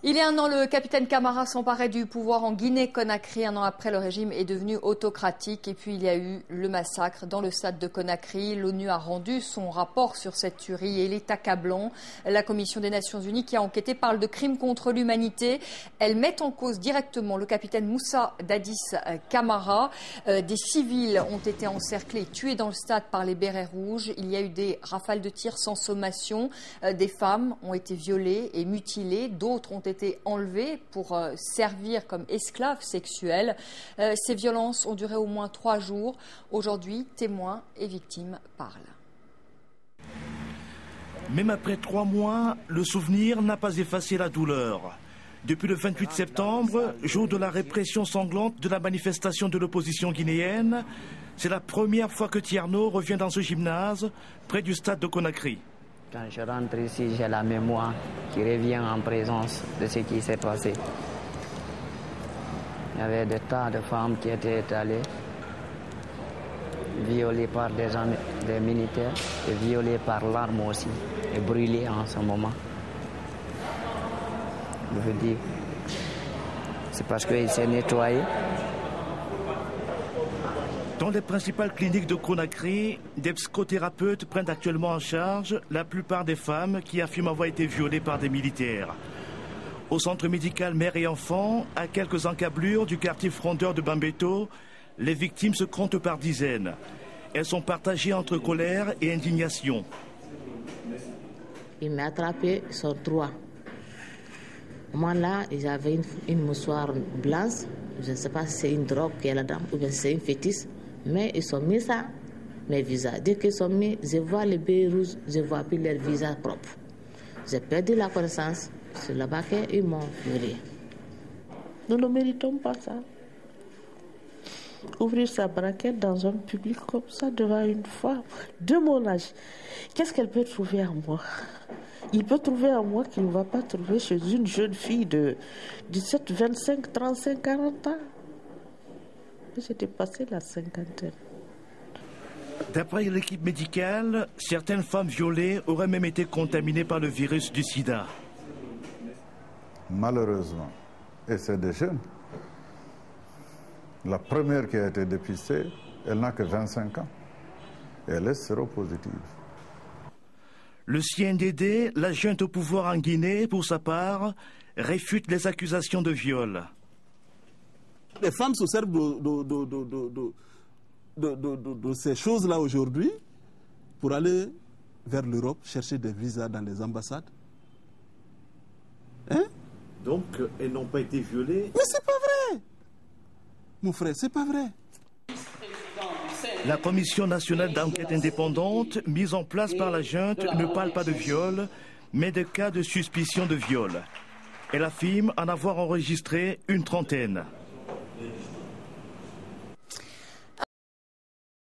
Il y a un an, le capitaine Camara s'emparait du pouvoir en Guinée-Conakry. Un an après, le régime est devenu autocratique. Et puis, il y a eu le massacre dans le stade de Conakry. L'ONU a rendu son rapport sur cette tuerie et il est accablant. La Commission des Nations Unies qui a enquêté parle de crimes contre l'humanité. Elle met en cause directement le capitaine Moussa Dadis Camara. Des civils ont été encerclés et tués dans le stade par les bérets rouges. Il y a eu des rafales de tirs sans sommation. Des femmes ont été violées et mutilées. D'autres ont été enlevés pour servir comme esclaves sexuels. Ces violences ont duré au moins 3 jours. Aujourd'hui, témoins et victimes parlent. Même après 3 mois, le souvenir n'a pas effacé la douleur. Depuis le 28 septembre, jour de la répression sanglante de la manifestation de l'opposition guinéenne, c'est la première fois que Tierno revient dans ce gymnase, près du stade de Conakry. Quand je rentre ici, j'ai la mémoire qui revient en présence de ce qui s'est passé. Il y avait des tas de femmes qui étaient étalées, violées par des militaires et violées par l'arme aussi, et brûlées en ce moment. Je veux dire, c'est parce qu'il s'est nettoyé. Dans les principales cliniques de Conakry, des psychothérapeutes prennent actuellement en charge la plupart des femmes qui affirment avoir été violées par des militaires. Au centre médical mère et enfant, à quelques encablures du quartier frondeur de Bambeto, les victimes se comptent par dizaines. Elles sont partagées entre colère et indignation. Il m'a attrapé sur 3. Moi là, j'avais une mouchoir blanche. Je ne sais pas si c'est une drogue qui est là-dedans ou bien c'est une fétiche. Mais ils ont mis ça, mes visages. Dès qu'ils sont mis, je vois les baies rouges, je ne vois plus leur visage propre. J'ai perdu la connaissance. C'est là-bas qu'ils m'ont violé. Nous ne méritons pas ça. Ouvrir sa braquette dans un public comme ça devant une femme de mon âge. Qu'est-ce qu'elle peut trouver en moi? Il peut trouver en moi qu'il ne va pas trouver chez une jeune fille de 17, 25, 35, 40 ans. J'étais passé la cinquantaine. D'après l'équipe médicale, certaines femmes violées auraient même été contaminées par le virus du sida. Malheureusement, et c'est des jeunes. La première qui a été dépistée, elle n'a que 25 ans. Et elle est séropositive. Le CNDD, la junte au pouvoir en Guinée, pour sa part, réfute les accusations de viol. Les femmes se servent de ces choses-là aujourd'hui pour aller vers l'Europe, chercher des visas dans les ambassades. Hein? Donc, elles n'ont pas été violées? Mais c'est pas vrai! Mon frère, c'est pas vrai. La Commission nationale d'enquête indépendante, mise en place par la junte, ne parle pas de viol, mais de cas de suspicion de viol. Elle affirme en avoir enregistré une 30aine.